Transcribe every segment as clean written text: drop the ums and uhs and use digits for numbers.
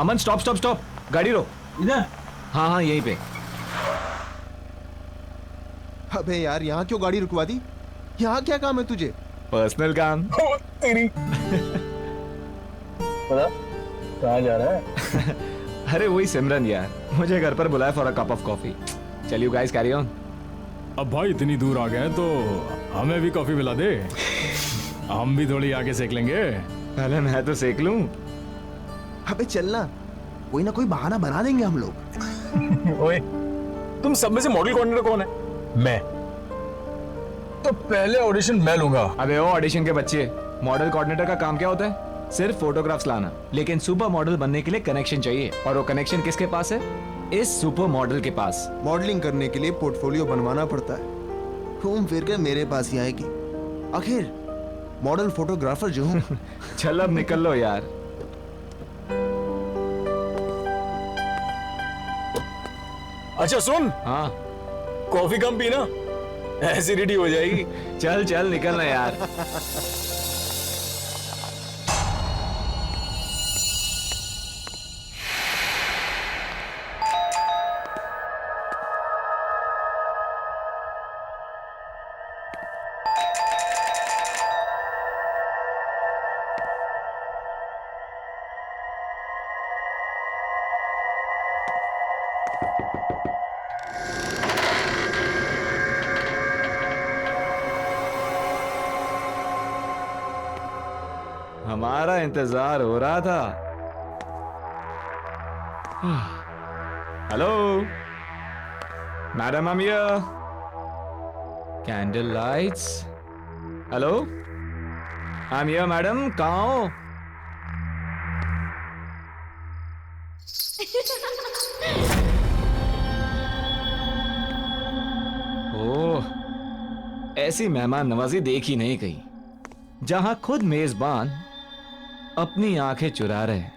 अमन stop stop stop, गाड़ी रोक। इधर? हाँ हाँ यहीं पे। अबे यार यहाँ क्यों गाड़ी रुकवा दी? यहाँ क्या काम है तुझे? पर्सनल काम। तेरी पता कहाँ जा रहा है? अरे वही सिमरन यार, मुझे घर पर बुलाया for a cup of coffee. चल यू गाइस कैरी ऑन। अब भाई इतनी दूर आ गए तो हमें भी कॉफी पिला दे, हम भी थोड़ी आगे सेक लेंगे। पहले मैं तो सेक लूं। अबे चलना, कोई ना कोई बहाना बना देंगे हम लोग। ओए, तुम सब में से मॉडल कोऑर्डिनेटर कौन है? मैं। तो पहले ऑडिशन मैं लूंगा। अबे ओ ऑडिशन के बच्चे, मॉडल कोऑर्डिनेटर का काम क्या होता है? सिर्फ फोटोग्राफ्स लाना। लेकिन सुपर मॉडल बनने के लिए कनेक्शन चाहिए, और वो कनेक्शन किसके पास है? इस सुपर मॉडल के पास। मॉडलिंग करने के लिए पोर्टफोलियो बनवाना पड़ता है, घूम फिर के मेरे पास ही आएगी। आखिर मॉडल फोटोग्राफर जो हूँ। चल अब निकल लो यार। अच्छा सुन, हाँ कॉफी कम पीना, एसिडिटी हो जाएगी। चल चल निकलना यार। हमारा इंतजार हो रहा था। Hello madam, I'm here. Candle lights. Hello I'm here madam, कहाँ हो? ओह, ऐसी मेहमान नवाजी देखी नहीं कहीं, जहां खुद मेजबान अपनी आंखें चुरा रहे हैं।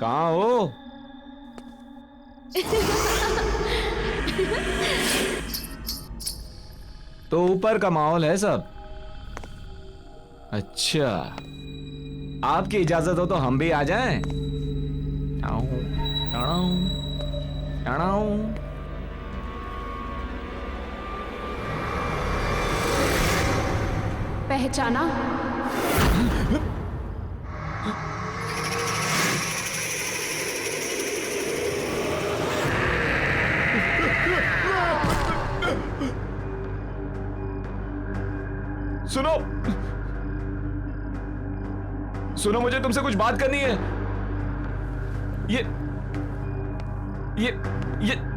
कहाँ हो? तो ऊपर का माहौल है सब। अच्छा, आपकी इजाजत हो तो हम भी आ जाएं? Tau, tau, tau. पहचाना? सुनो सुनो, मुझे तुमसे कुछ बात करनी है।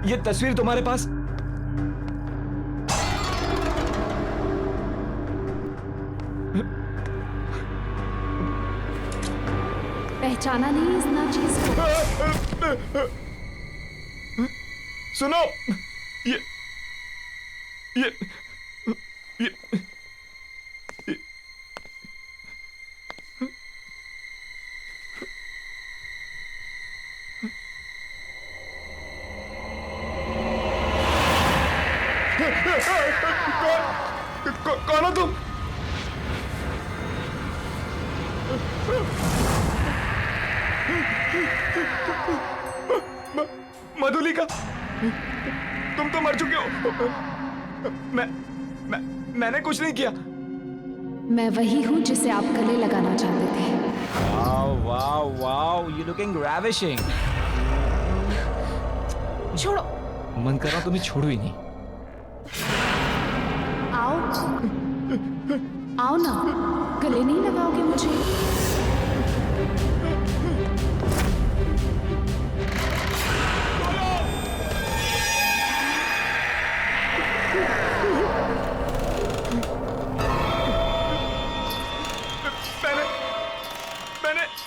ये तस्वीर तुम्हारे पास? पहचाना नहीं इस नाचीज को? सुनो, ये कौन हो तुम? मधुलिका, तुम तो मर चुके हो। मैंने कुछ नहीं किया। मैं वही हूँ जिसे आप गले लगाना चाहते थे। Wow wow wow, you looking ravishing। छोड़ो। मन कर रहा तुम्हें छोड़ू ही नहीं। आओ आओ ना, गले नहीं लगाओगे मुझे?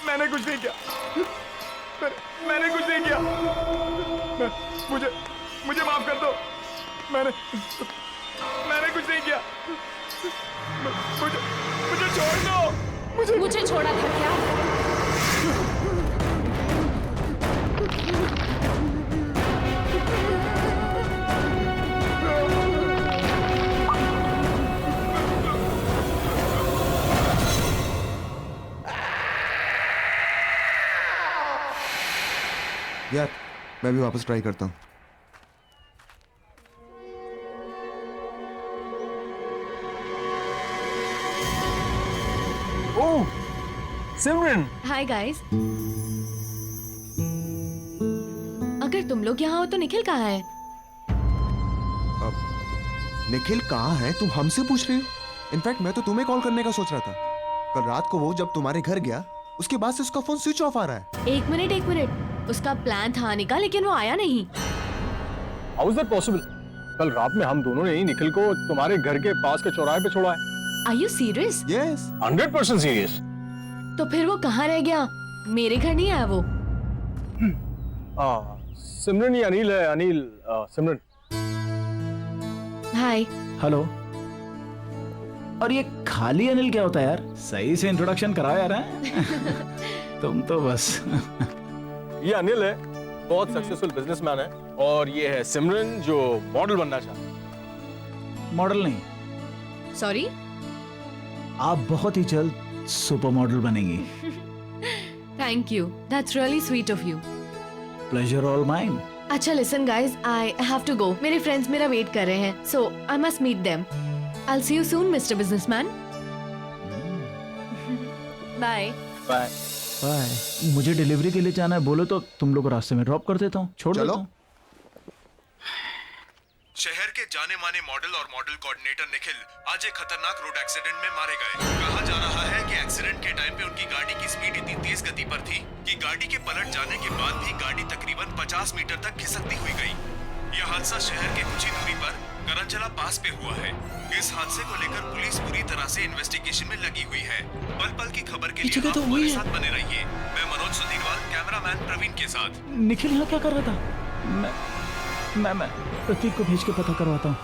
मैंने कुछ नहीं किया। मैंने कुछ नहीं किया। मुझे माफ कर दो। मैंने कुछ नहीं किया। मुझे छोड़ दो। मुझे छोड़ा था क्या? यार मैं भी वापस ट्राई करता हूँ। ओह सिमरन, हाय गाइस। अगर तुम लोग यहाँ हो तो निखिल कहाँ है? निखिल कहाँ है तुम हमसे पूछ रहे हो? इनफैक्ट मैं तो तुम्हें कॉल करने का सोच रहा था। कल रात को वो जब तुम्हारे घर गया उसके बाद से उसका फोन स्विच ऑफ आ रहा है। एक मिनट, उसका प्लान था आने का लेकिन वो आया नहीं। How is that possible? कल रात में हम दोनों ने ही निखिल को तुम्हारे घर के पास के चौराहे पे छोड़ा है। Are you serious? Yes 100% serious. तो फिर वो कहाँ रह गया? मेरे घर नहीं आया वो। सिमरन ये अनिल है। अनिल, सिमरन हाय। हेलो। और ये खाली अनिल क्या होता है यार? सही से इंट्रोडक्शन कराओ यार। हैं? तुम तो बस ये अनिल है, बहुत सक्सेसफुल बिजनेसमैन है। और ये है सिमरन जो मॉडल बनना चाहता है। मॉडल नहीं, सॉरी। आप बहुत ही जल्द सुपर मॉडल बनेंगी। Thank you, that's really sweet of you. Pleasure all mine. अच्छा listen guys, I have to go. मेरे फ्रेंड्स मेरा वेट कर रहे हैं, so I must meet them. I will see you soon mister businessman. Bye. Bye. Bye. मुझे delivery के लिए जाना है, बोलो तो तुम लोग को रास्ते में ड्रॉप कर देता हूँ, छोड़ चलो। देता हूँ। शहर के जाने माने मॉडल और मॉडल कोऑर्डिनेटर निखिल आज एक खतरनाक रोड एक्सीडेंट में मारे गए। कहा जा रहा है कि एक्सीडेंट के टाइम पे उनकी गाड़ी की स्पीड इतनी तेज गति पर थी कि गाड़ी के पलट जाने के बाद भी गाड़ी तकरीबन 50 मीटर तक खिसकती हुई गई। यह हादसा शहर के कुछ ही दूरी पर करंजला पास पे हुआ है। इस हादसे को लेकर पुलिस पूरी तरह से इन्वेस्टिगेशन में लगी हुई है। पल पल की खबर के लिए आप हमारे साथ बने रहिए। मैं मनोज सुधीरवाल, कैमरामैन प्रवीण के साथ। निखिल यहाँ क्या कर रहा था? मैं प्रतीक को भेज के पता करवाता हूँ।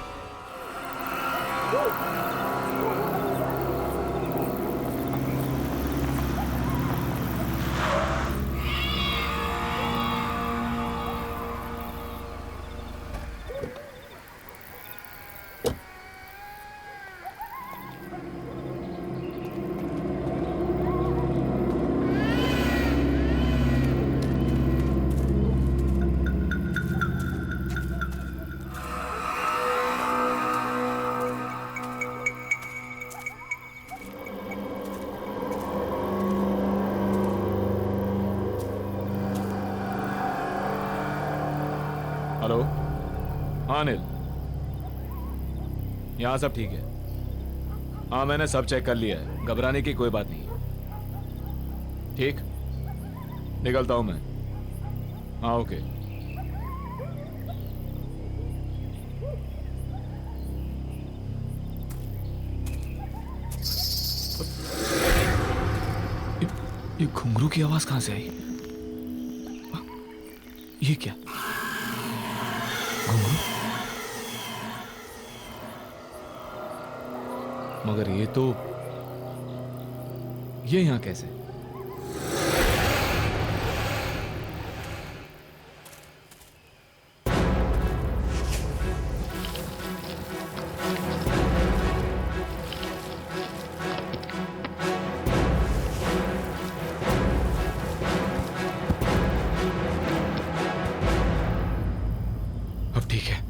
हेलो। हाँ अनिल, यहाँ सब ठीक है। हाँ मैंने सब चेक कर लिया है, घबराने की कोई बात नहीं है। ठीक, निकलता हूँ मैं। हाँ ओके। ये घुंघरू की आवाज कहाँ से आई? ये क्या? घुंघरू? मगर ये यहाँ कैसे? अब ठीक है।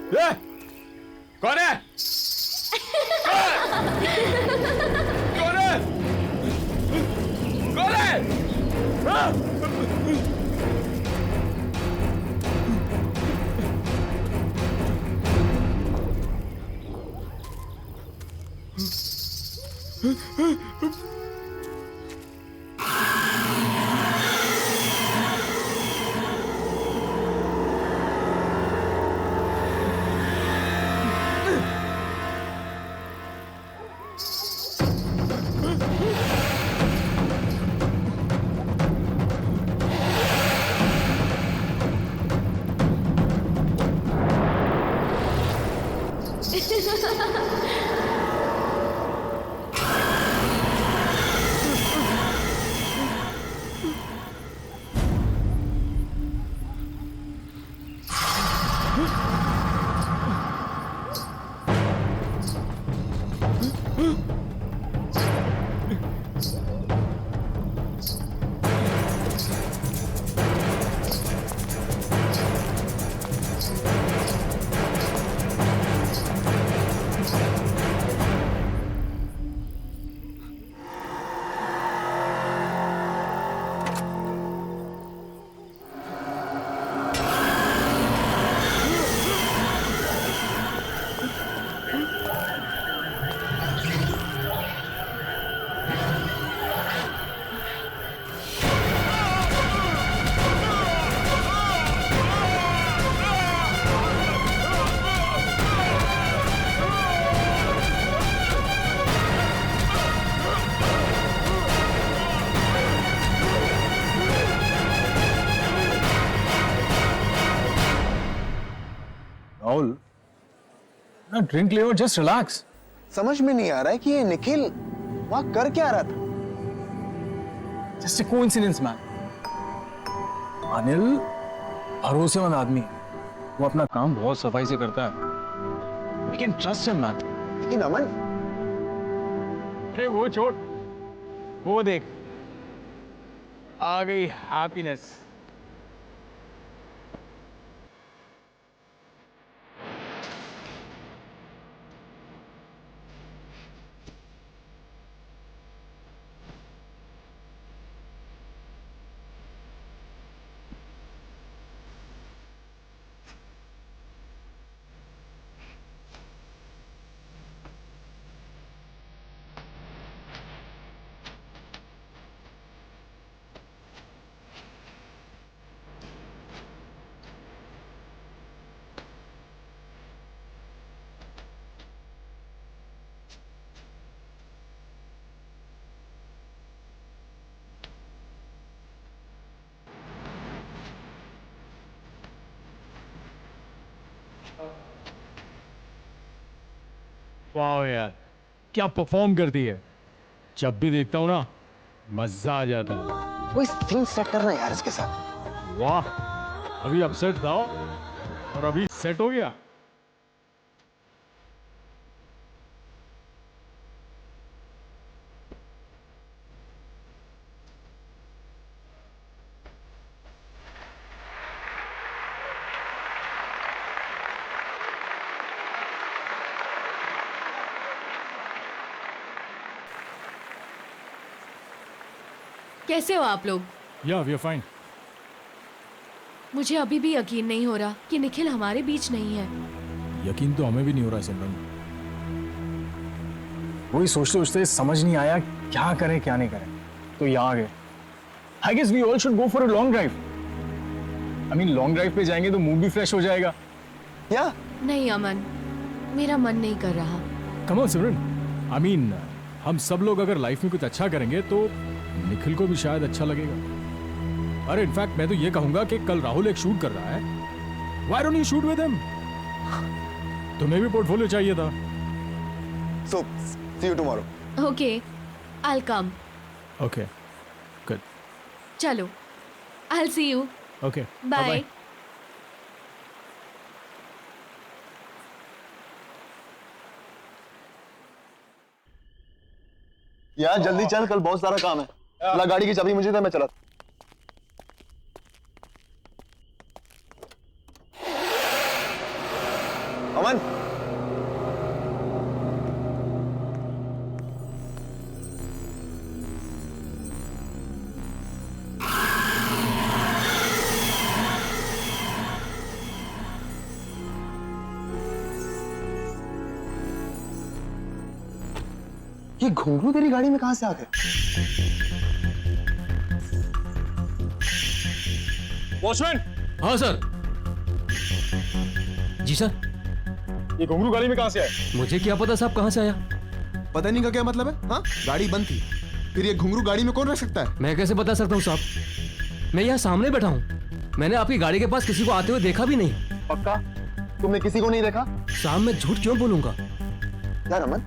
ए, कौन है? कौन है? कौन है? हाँ? राहुल ना ड्रिंक ले और जस्ट रिलैक्स। समझ में नहीं आ रहा है कि ये निखिल वहां कर क्या रहा था। Just a coincidence man. Anil भरोसेमंद आदमी है, वो अपना काम बहुत सफाई से करता है। We can trust him man. लेकिन अमन, अरे वो छोड़, वो देख आ गई हैप्पीनेस। वाह यार, क्या परफॉर्म करती है। जब भी देखता हूँ ना मजा आ जाता है। कोई सीन सेट करना यार इसके साथ। वाह, अभी अपसेट था और अभी सेट हो गया। कैसे हो आप लोग? या वी आर फाइन। मुझे अभी भी यकीन नहीं हो रहा कि निखिल हमारे बीच नहीं है। यकीन तो हमें भी नहीं हो रहा है सिमरन। वही सोचते सोचते समझ नहीं आया क्या करें क्या नहीं करें, तो यहाँ आ गए। I guess we all should go for a long drive. I mean long drive पे जाएंगे तो मूड भी फ्रेश हो जाएगा। या नहीं अमन, मेरा मन नहीं कर रहा। Come on Simran, I mean हम सब लोग अगर लाइफ में कुछ अच्छा करेंगे तो निखिल को भी शायद अच्छा लगेगा। अरे इनफैक्ट मैं तो ये कहूंगा कि कल राहुल एक शूट कर रहा है, why don't you shoot with him? तुम्हें भी पोर्टफोलियो चाहिए था। So see you tomorrow. Okay, I will come. Okay, good. चलो, I will see you. Okay, bye. यार जल्दी चल, कल बहुत सारा काम है। ला गाड़ी की चाबी मुझे दे, मैं चला। अमन, ये घुंघरू तेरी गाड़ी में कहां से आ गए? वॉचमैन, हाँ सर। जी सर। ये घुंघरू गाड़ी में कहां से आए? मुझे क्या पता साहब कहाँ से आया। पता नहीं का क्या मतलब है? हाँ, गाड़ी बंद थी, फिर ये घुंघरू गाड़ी में कौन रख सकता है? मैं कैसे बता सकता हूँ साहब, मैं यहाँ सामने बैठा हूँ। मैंने आपकी गाड़ी के पास किसी को आते हुए देखा भी नहीं। पक्का तुमने किसी को नहीं देखा? साहब मैं झूठ क्यों बोलूंगा। यार अमन,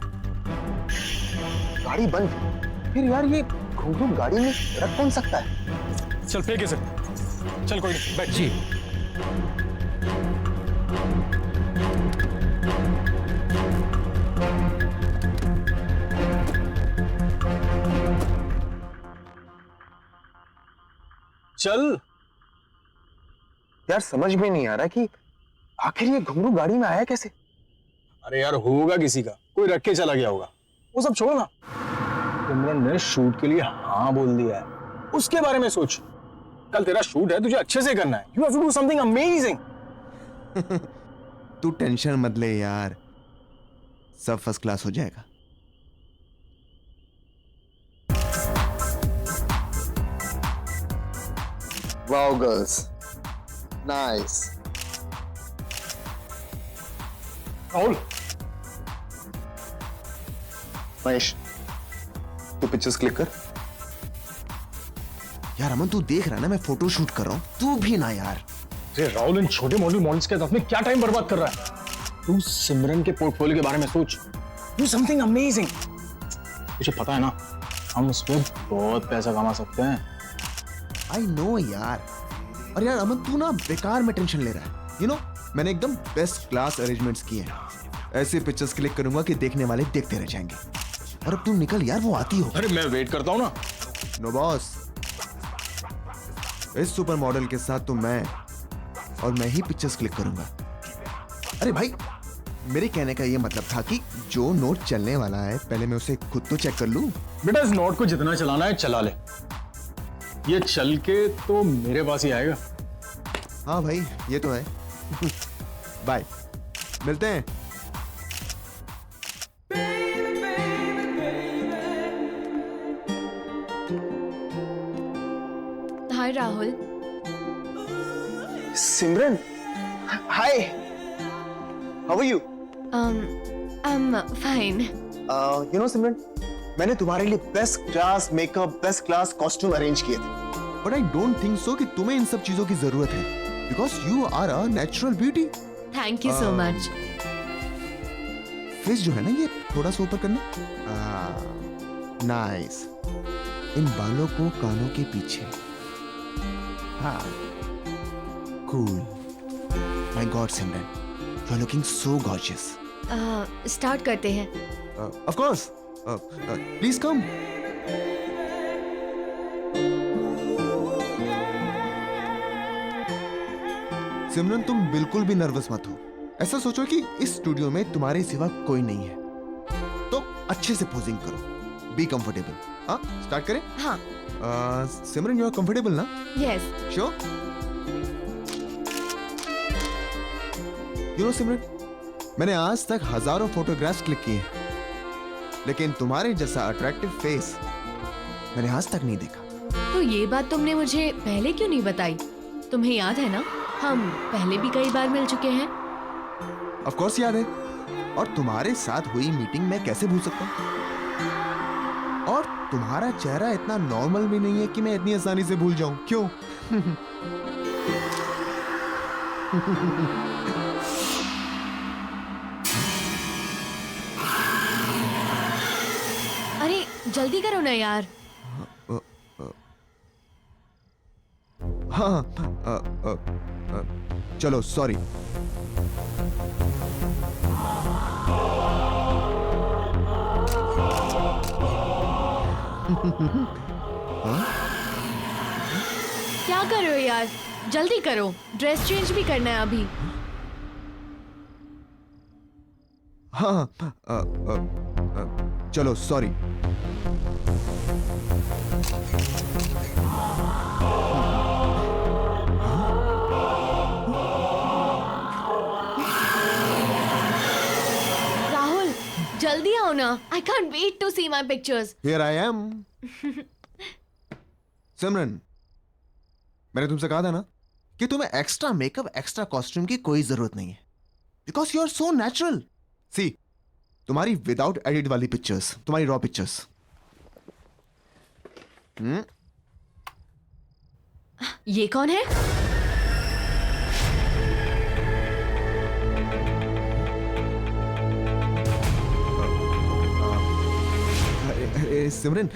गाड़ी बंद थी, फिर यार ये घुंघरू गाड़ी में रख कौन सकता है? चल फेंके सर, चल कोई नहीं, बैठ। जी। चल। यार समझ में नहीं आ रहा कि आखिर ये घुंघरू गाड़ी में आया कैसे? अरे यार होगा किसी का, कोई रख के चला गया होगा। वो सब छोड़ो ना, सिमरन ने शूट के लिए हाँ बोल दिया है, उसके बारे में सोच। कल तेरा शूट है, तुझे अच्छे से करना है। You have to do something amazing. तू टेंशन मत ले यार, सब फर्स्ट क्लास हो जाएगा। Wow girls, nice. Rahul, Mahesh, तू पिक्चर्स क्लिक कर। यार अमन तू देख रहा ना, मैं फोटो शूट कर रहा हूं, तू भी ना यार। राहुल इन छोटे मॉडल्स के साथ में क्या टाइम बर्बाद कर रहा है? तू सिमरन के पोर्टफोलियो के बारे में सोच, डू समथिंग अमेजिंग। तुझे पता है ना, हम उस पर बहुत पैसा कमा सकते हैं। आई नो यार। और यार अमन, तू ना बेकार में टेंशन ले रहा है। यू नो, मैंने एकदम बेस्ट क्लास अरेंजमेंट्स किए हैं। ऐसे पिक्चर्स क्लिक करूंगा कि देखने वाले देखते रह जाएंगे। और अब तू निकल यार, वो आती हो। अरे मैं वेट करता हूँ ना। नो बॉस, इस सुपर मॉडल के साथ तो मैं ही पिक्चर्स क्लिक करूंगा। अरे भाई, मेरे कहने का ये मतलब था कि जो नोट चलने वाला है पहले मैं उसे खुद तो चेक कर लूं। बेटा, इस नोट को जितना चलाना है चला ले, ये चल के तो मेरे पास ही आएगा। हाँ भाई, ये तो है। बाय, मिलते हैं। Hi Rahul. Simran, hi, how are you? I am fine. You know Simran, मैंने तुम्हारे लिए best class makeup, best class costume arrange किए थे। But I don't think so कि तुम्हें इन सब चीजों की जरूरत है, because you are a natural beauty. Thank you so much. Face जो है ना, ये थोड़ा सा ऊपर करना। नाइस। इन बालों को कानों के पीछे। हाँ, cool. My god Simran, you are looking so gorgeous. Start करते हैं। Of course, please come. Simran, तुम बिल्कुल भी नर्वस मत हो। ऐसा सोचो कि इस स्टूडियो में तुम्हारे सिवा कोई नहीं है, तो अच्छे से पोजिंग करो। Be comfortable. हाँ, स्टार्ट करें? हाँ। सिमरन, यू आर कंफर्टेबल ना? Yes. Sure? You know Simran, मैंने आज तक हजारों फोटोग्राफ्स क्लिक किए हैं, लेकिन तुम्हारे जैसा अट्रैक्टिव फेस मैंने आज तक नहीं देखा। तो ये बात तुमने मुझे पहले क्यों नहीं बताई? तुम्हें याद है ना, हम पहले भी कई बार मिल चुके हैं। ऑफ कोर्स याद है। और तुम्हारे साथ हुई मीटिंग मैं कैसे भूल सकता हूँ? और तुम्हारा चेहरा इतना नॉर्मल भी नहीं है कि मैं इतनी आसानी से भूल जाऊं। क्यों? अरे जल्दी करो ना यार। हाँ, चलो, सॉरी। क्या कर रहे हो यार? जल्दी करो, ड्रेस चेंज भी करना है अभी। हाँ, चलो, सॉरी। राहुल, जल्दी आओ ना। I can't wait to see my pictures. Here I am. Simran, मैंने तुमसे कहा था ना कि तुम्हें एक्स्ट्रा मेकअप, एक्स्ट्रा कॉस्ट्यूम की कोई जरूरत नहीं है, because you are so natural. See, तुम्हारी विदाउट एडिट वाली पिक्चर्स, तुम्हारी रॉ पिक्चर्स। ये कौन है? सिमरन,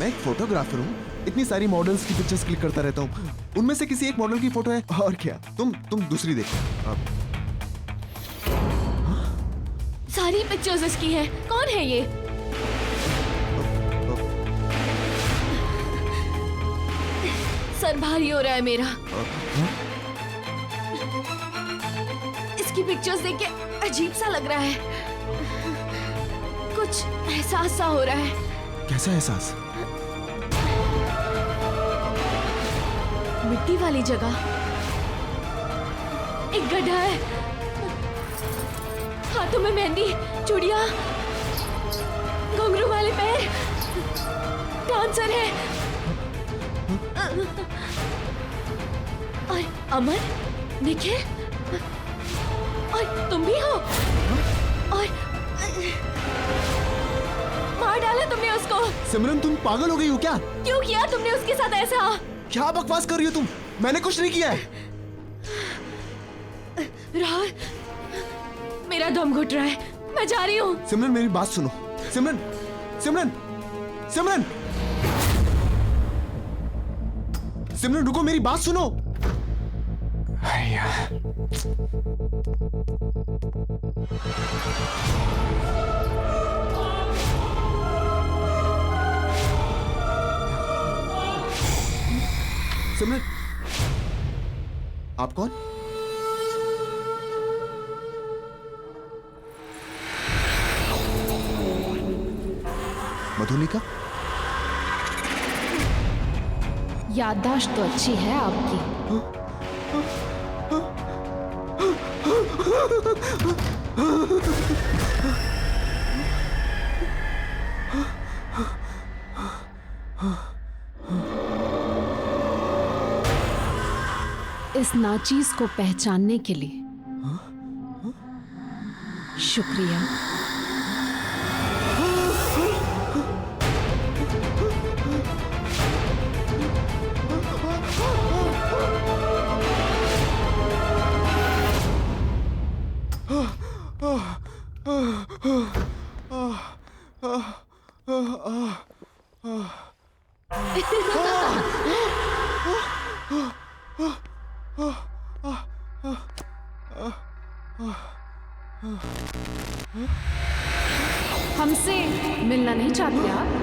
मैं एक फोटोग्राफर हूँ। इतनी सारी मॉडल्स की पिक्चर्स क्लिक करता रहता हूँ। उनमें से किसी एक मॉडल की फोटो है, और क्या। तुम दूसरी देखो। सारी पिक्चर्स इसकी हैं। कौन है ये? सर भारी हो रहा है मेरा। इसकी पिक्चर्स देख के अजीब सा लग रहा है। कुछ एहसास सा हो रहा है। कैसा एहसास? मिट्टी वाली जगह एक गड्ढा है, हाथों में मेहंदी, चूड़ियां, घुंघरू वाले पैर, डांसर है। और अमन, निखिल, और तुम भी हो। और मार डाला तुमने उसको। सिमरन, तुम पागल हो गई हो क्या? क्यों किया तुमने उसके साथ ऐसा? क्या बकवास कर रही हो तुम? मैंने कुछ नहीं किया है। राहुल, मेरा दम घुट रहा है, मैं जा रही हूँ। सिमरन मेरी बात सुनो। सिमरन सिमरन सिमरन सिमरन रुको, मेरी बात सुनो। सिमरन, आप कौन? मधुलिका? याददाश्त तो अच्छी है आपकी। इस नाचीज को पहचानने के लिए शुक्रिया। हमसे मिलना नहीं चाहते आप?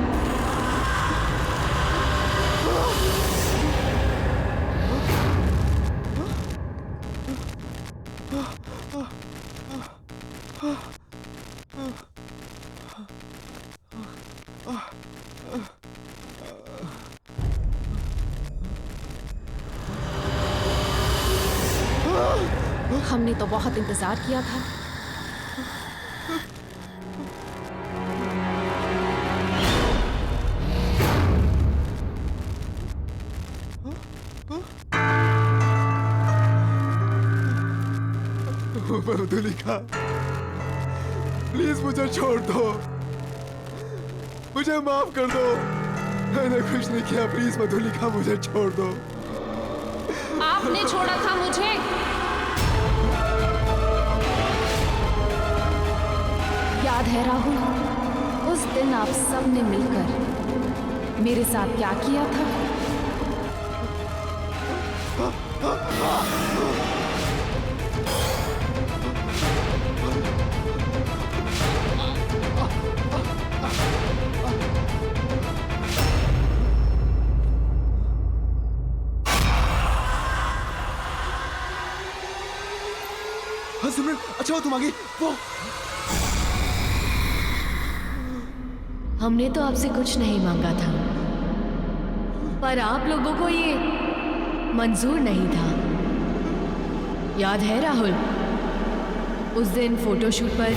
हमने तो बहुत इंतजार किया था। मधुलिका, प्लीज मुझे छोड़ दो, मुझे माफ कर दो। मैंने कुछ नहीं किया, प्लीज मधुलिका मुझे छोड़ दो। आपने छोड़ा था मुझे। याद है राहुल, उस दिन आप सब ने मिलकर मेरे साथ क्या किया था? हाँ सिमरन, अच्छा हो तुम आ गई। वो हमने तो आपसे कुछ नहीं मांगा था, पर आप लोगों को ये मंजूर नहीं था। याद है राहुल, उस दिन फोटोशूट पर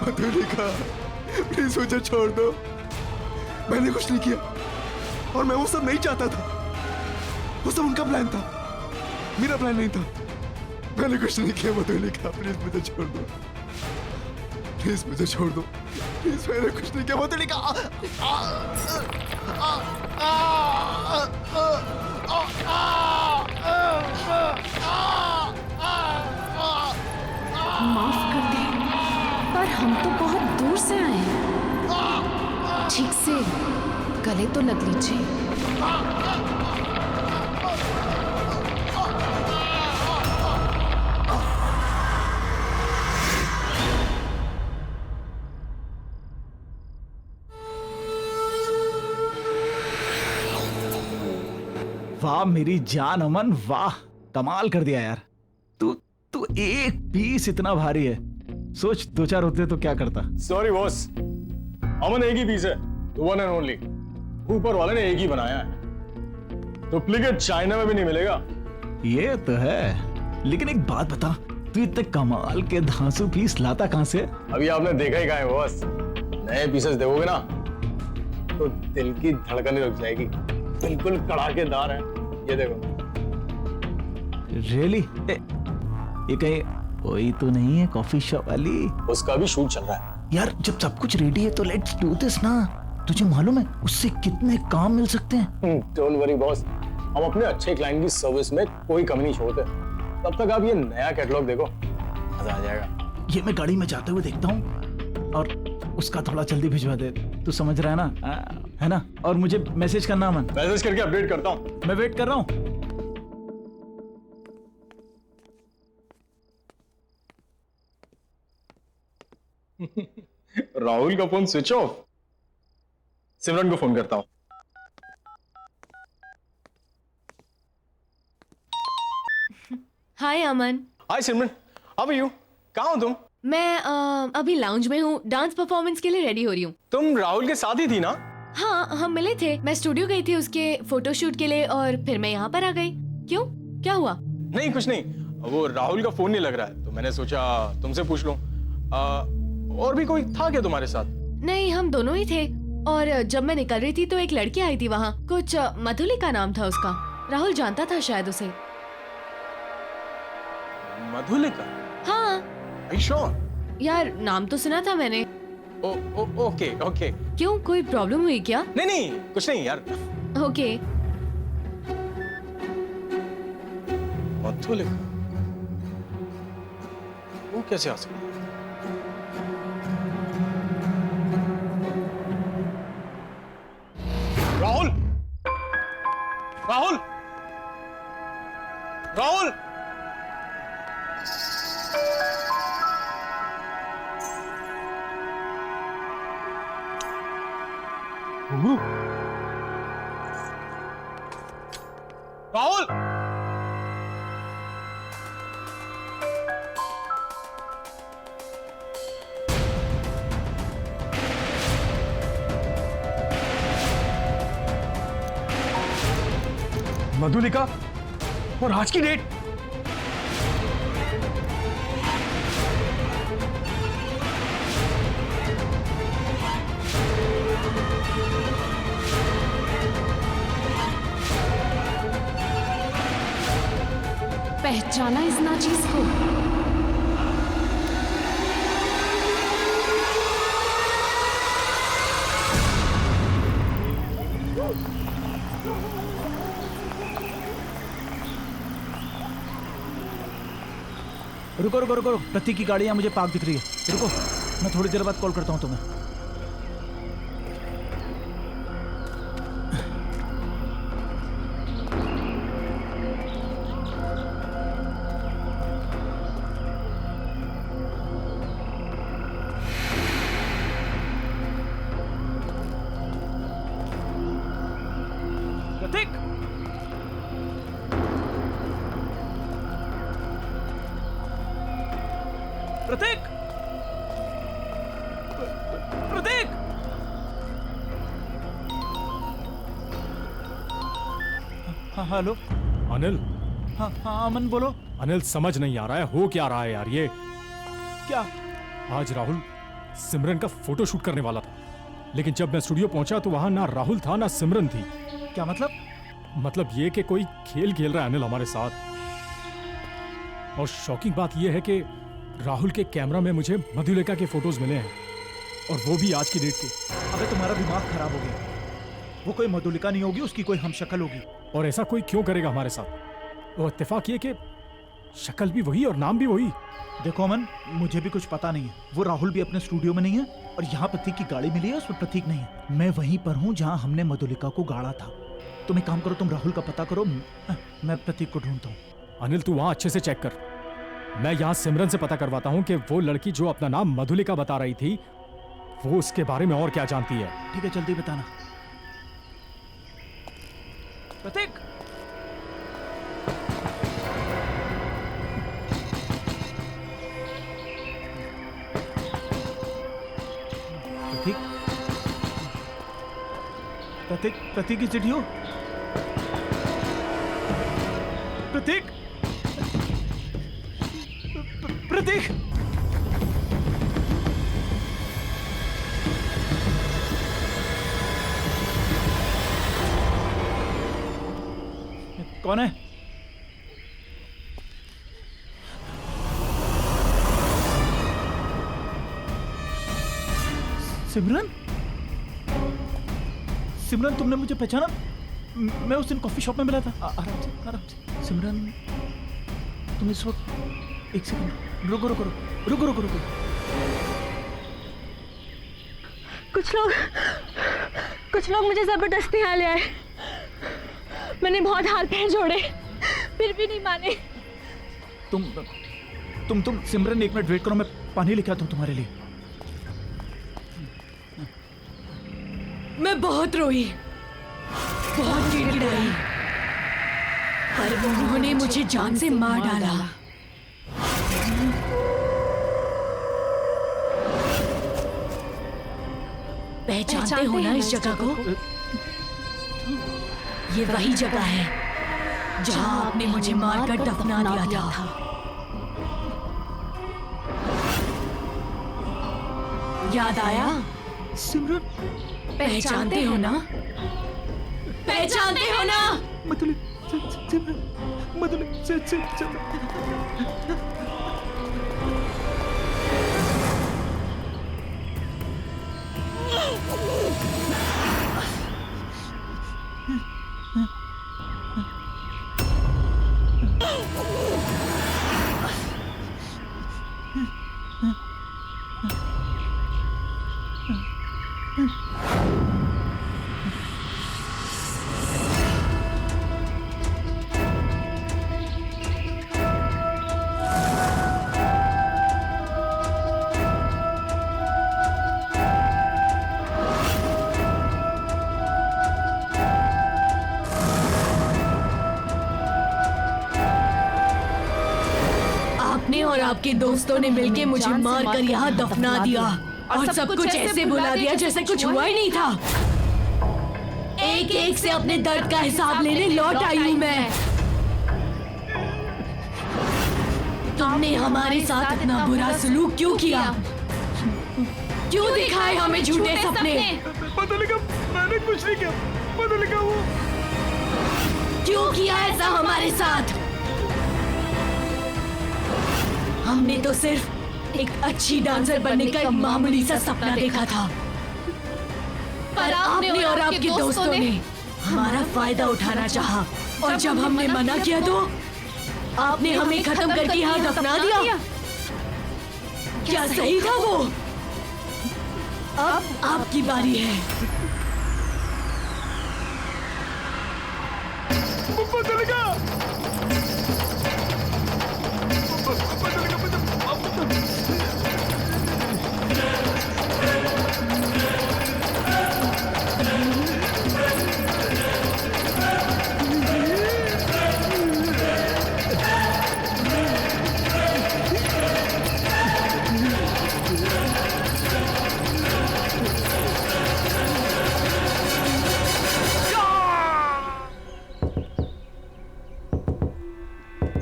मधुलिका, प्लीज मुझे छोड़ दो। मैंने कुछ नहीं किया और मैं वो सब नहीं चाहता था। वो सब उनका प्लान था, मेरा प्लान नहीं था। मैंने कुछ नहीं किया मधुलिका, प्लीज मुझे छोड़ दो। प्लीज मुझे छोड़ दो, प्लीज। मैंने कुछ नहीं किया मधुलिका। माफ कर दे, पर हम तो बहुत दूर से आए हैं। ठीक से गले तो लग लीजिए। वाह मेरी जान अमन, वाह कमाल कर दिया यार। तू तू एक पीस इतना भारी है, सोच दो चार होते तो क्या करता। सॉरी बॉस, अमन एक ही पीस है, वन एंड ओनली। ऊपर वाले ने एक ही बनाया है, डुप्लीकेट चाइना में भी नहीं मिलेगा। ये तो है, लेकिन एक बात बता, तू इतने कमाल के धांसू पीस लाता कहां से? अभी आपने देखा ही कहाँ है बॉस। नए पीसेस देखोगे ना तो दिल की धड़कन रुक जाएगी। बिल्कुल कड़ाकेदार है, ये देखो। रियली? ये कहीं वही तो नहीं है कॉफी शॉप वाली? उसका भी शूट चल रहा है यार। जब सब कुछ रेडी है तो लेट्स डू दिस ना। तुझे मालूम है उससे कितने काम मिल सकते हैं? डोंट वरी बॉस, हम अपने अच्छे क्लाइंट की सर्विस में कोई कमी नहीं छोड़ते। तब तक आप ये नया कैटलॉग देखो, मजा आ जाएगा। ये मैं गाड़ी में जाते हुए देखता हूँ और उसका थोड़ा जल्दी भिजवा दे। तू समझ रहा है ना? है ना? और मुझे मैसेज करना अमन। मैसेज करके अपडेट करता हूँ। मैं वेट कर रहा हूँ। राहुल का फोन स्विच ऑफ। सिमरन को फोन करता हूँ। हाय अमन। हाय सिमरन, हाउ आर यू? कहाँ हो तुम? मैं अभी लाउंज में हूँ, डांस परफॉर्मेंस के लिए रेडी हो रही हूँ। तुम राहुल के साथ ही थी ना? हाँ, हम मिले थे। मैं स्टूडियो गई थी उसके फोटोशूट के लिए और फिर मैं यहाँ पर आ गई। क्यों, क्या हुआ? नहीं कुछ नहीं, वो राहुल का फोन नहीं लग रहा है तो मैंने सोचा तुमसे पूछ लूं। और भी कोई था क्या तुम्हारे साथ? नहीं, हम दोनों ही थे। और जब मैं निकल रही थी तो एक लड़की आई थी वहाँ, कुछ मधुलिका नाम था उसका। राहुल जानता था शायद उसे। मधुलिका? हाँ। Are you sure? यार, नाम तो सुना था मैंने। Okay okay. क्यों, कोई प्रॉब्लम हुई क्या? नहीं नहीं कुछ नहीं यार। ओके। मधुलिका वो कैसे आ सकती है? राहुल, राहुल, राहुल! राहुल! मधुलिका और आज की डेट। पहचाना इस नाचीज को? रुको रुको रुको, प्रतीक की गाड़ी यहाँ मुझे पार्क दिख रही है। रुको, मैं थोड़ी देर बाद कॉल करता हूँ तुम्हें। प्रतीक! प्रतीक! प्रतीक! हाँ हेलो। अनिल। हाँ हाँ अमन बोलो। अनिल, समझ नहीं आ रहा है हो क्या रहा है यार ये। क्या? आज राहुल सिमरन का फोटो शूट करने वाला था, लेकिन जब मैं स्टूडियो पहुंचा तो वहां ना राहुल था ना सिमरन थी। क्या मतलब? मतलब ये कि कोई खेल खेल रहा है अनिल हमारे साथ। और शॉकिंग बात यह है कि राहुल के कैमरा में मुझे मधुलिका के फोटोज मिले हैं, और वो भी आज की डेट के। अबे तुम्हारा दिमाग खराब हो गया। वो कोई मधुलिका नहीं होगी, उसकी कोई हमशक्ल होगी। और ऐसा कोई क्यों करेगा हमारे साथ? और इत्तेफाक ये कि शक्ल भी वही और नाम भी वही। देखो अमन, मुझे भी कुछ पता नहीं है। वो राहुल भी अपने स्टूडियो में नहीं है और यहाँ प्रतीक की गाड़ी मिली है, उसमें प्रतीक नहीं है। मैं वहीं पर हूँ जहाँ हमने मधुलिका को गाड़ा था। तुम एक काम करो, तुम राहुल का पता करो, मैं प्रतीक को ढूंढता हूँ। अनिल, तू वहां अच्छे से चेक कर। मैं यहाँ सिमरन से पता करवाता हूँ कि वो लड़की जो अपना नाम मधुलिका बता रही थी, वो उसके बारे में और क्या जानती है। ठीक है, जल्दी बताना। प्रतीक! प्रतीक? प्रतीक, प्रतीक की चिट्ठी हो? प्रतीक! प्रतीक! कौन है? सिमरन? सिमरन, तुमने मुझे पहचाना? मैं उस दिन कॉफी शॉप में मिला था। आराम से, आराम से। सिमरन, तुम इस वक्त एक सेकंड रुको रुको रुको रुको रुको रुको। कुछ लोग मुझे जबरदस्ती यहाँ ले आए। मैंने बहुत हाथ पैर जोड़े, फिर भी नहीं माने। तुम सिमरन 1 मिनट वेट करो, मैं पानी लेके आता हूँ तुम्हारे लिए। मैं बहुत रोई, बहुत गिड़गिड़ाई, पर उन्होंने मुझे जान से मार डाला। पहचानते हो ना इस जगह को? ये वही जगह है जहां आपने मुझे मारकर दफना दिया था। याद आया? सिमरन, पहचानते हो ना? पहचानते हो ना? मधुली, सिमरन, मधुली, और आपके दोस्तों ने मिलके मुझे मारकर यहाँ दफना दिया और सब कुछ ऐसे बुला दिया जैसे कुछ हुआ ही नहीं था। एक एक से अपने दर्द का हिसाब लेने लौट आई हूँ मैं। तुमने हमारे साथ इतना बुरा सलूक क्यों किया? क्यों दिखाए हमें झूठे सपने? पता लगा, मैंने कुछ नहीं किया। पता लगा वो क्यों किया ऐसा हमारे साथ? हमने तो सिर्फ एक अच्छी डांसर बनने का एक मामूली सा सपना देखा था, पर आपने और आपके दोस्तों ने हमारा फायदा उठाना चाहा, और जब हमने मना किया तो आपने हमें खत्म करके यहाँ दफना दिया। क्या सही था वो? अब आपकी बारी है। पता लगा,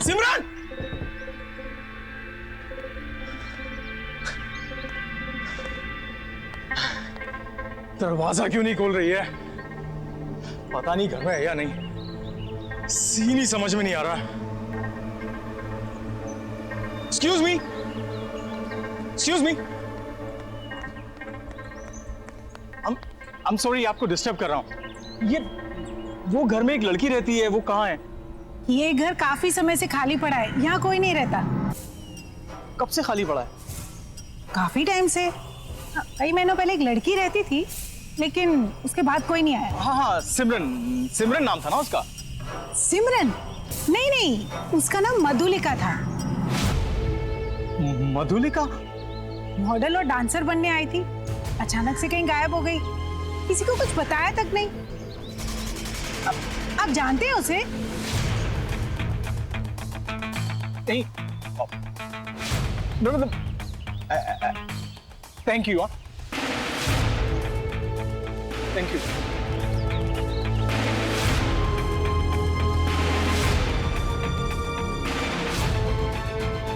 सिमरन! दरवाजा क्यों नहीं खोल रही है? पता नहीं घर में है या नहीं। सीन ही समझ में नहीं आ रहा। Excuse me, excuse me. I'm sorry आपको डिस्टर्ब कर रहा हूँ। ये वो घर में एक लड़की रहती है, वो कहाँ है? ये घर काफी समय से खाली पड़ा है, यहाँ कोई नहीं रहता। कब से खाली पड़ा है? काफी टाइम से। कई महीनों पहले एक लड़की रहती थी, लेकिन उसके बाद कोई नहीं आया। हाँ हाँ, सिमरन, सिमरन नाम था ना उसका? सिमरन? नहीं नहीं, उसका नाम मधुलिका था। मधुलिका? मॉडल और डांसर बनने आई थी, अचानक से कहीं गायब हो गई, किसी को कुछ बताया तक नहीं। आप जानते हैं उसे? नहीं। Thank you. Thank you.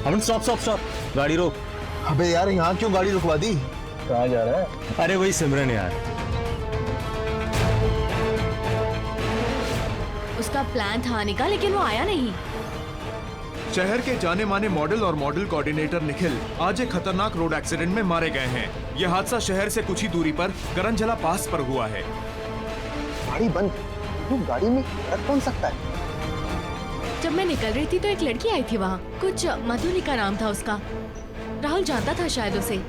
Aman stop stop stop, गाड़ी रोक। अबे यार, यहाँ क्यों गाड़ी रुकवा दी? कहाँ जा रहा है? अरे वही सिमरन यार। उसका प्लान था आने का, लेकिन वो आया नहीं। शहर के जाने माने मॉडल और मॉडल कोऑर्डिनेटर निखिल आज एक खतरनाक रोड एक्सीडेंट में मारे गए हैं। यह हादसा शहर से कुछ ही दूरी पर करंजला पास पर हुआ है। गाड़ी बंद, वो गाड़ी में रख कौन सकता है? जब मैं निकल रही थी तो एक लड़की आई थी वहाँ, कुछ मधुलिका नाम था उसका। राहुल जानता था शायद उसे।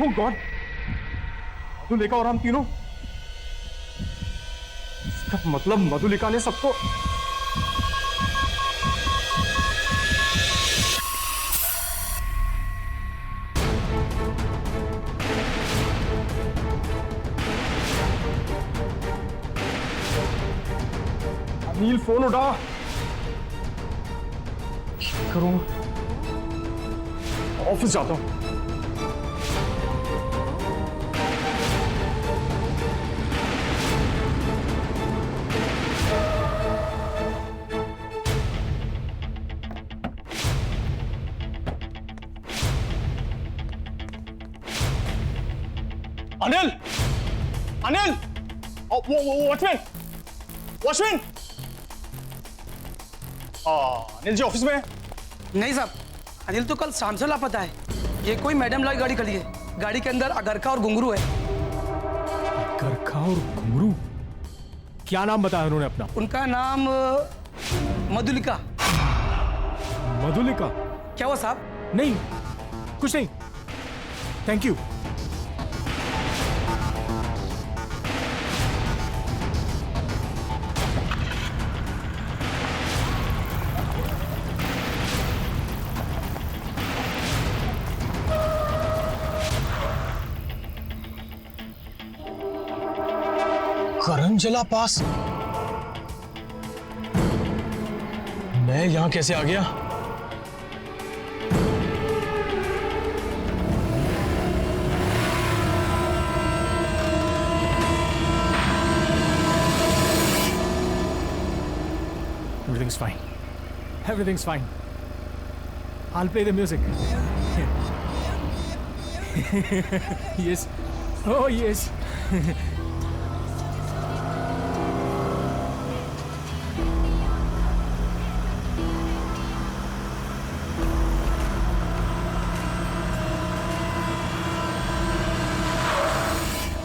Oh God! मधुलिका और हम तीनों, इसका मतलब मधुलिका ने सबको अनिल फोन उठा करूं, ऑफिस जाता हूं। Anil! Anil! Watchman! Watchman! Anil ji office में? नहीं साहब, अनिल तो कल शाम से लापता है। ये कोई मैडम लाई गाड़ी खड़ी है। गाड़ी के अंदर अगरखा और घुंघरू है। अगरखा और घुंघरू? क्या नाम बताया उन्होंने अपना? उनका नाम मधुलिका। मधुलिका? क्या हुआ साहब? नहीं, कुछ नहीं। Thank you. करंजला पास? मैं यहां कैसे आ गया? Everything's fine. Everything's fine. I'll play the music. Yes. Oh, yes.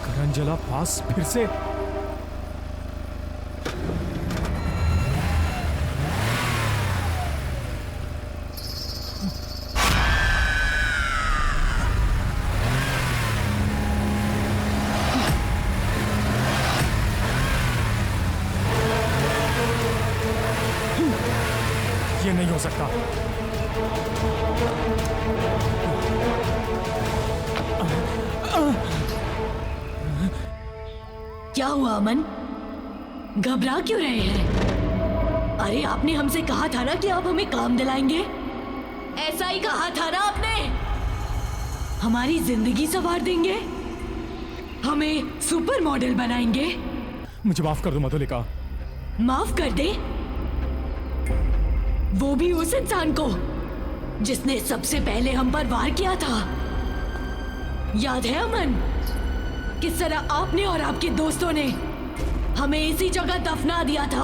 करंजला पास फिर से? ये नहीं हो सकता। क्या हुआ अमन? घबरा क्यों रहे हैं? अरे आपने हमसे कहा था ना कि आप हमें काम दिलाएंगे। ऐसा ही कहा था ना आपने। हमारी जिंदगी संवार देंगे, हमें सुपर मॉडल बनाएंगे। मुझे माफ कर दो मधुलिका। माफ कर दे? वो भी उस इंसान को जिसने सबसे पहले हम पर वार किया था। याद है अमन, किस तरह आपने और आपके दोस्तों ने हमें इसी जगह दफना दिया था।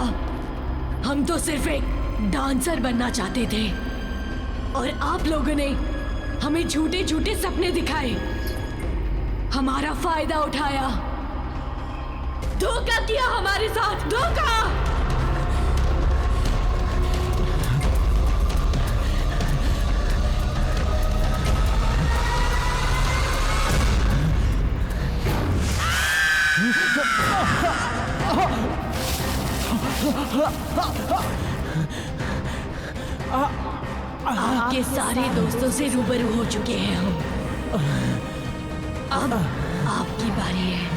हम तो सिर्फ एक डांसर बनना चाहते थे और आप लोगों ने हमें झूठे झूठे सपने दिखाए, हमारा फायदा उठाया, धोखा किया हमारे साथ, धोखा। आपके सारे दोस्तों से रूबरू हो चुके हैं हम। अब आपकी बारी है।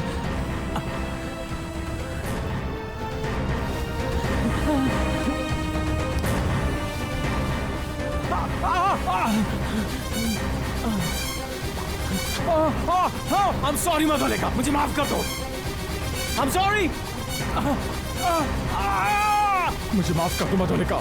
I'm sorry मधुलिका, मुझे माफ कर दो। I'm sorry। मुझे माफ कर दो मधुलिका।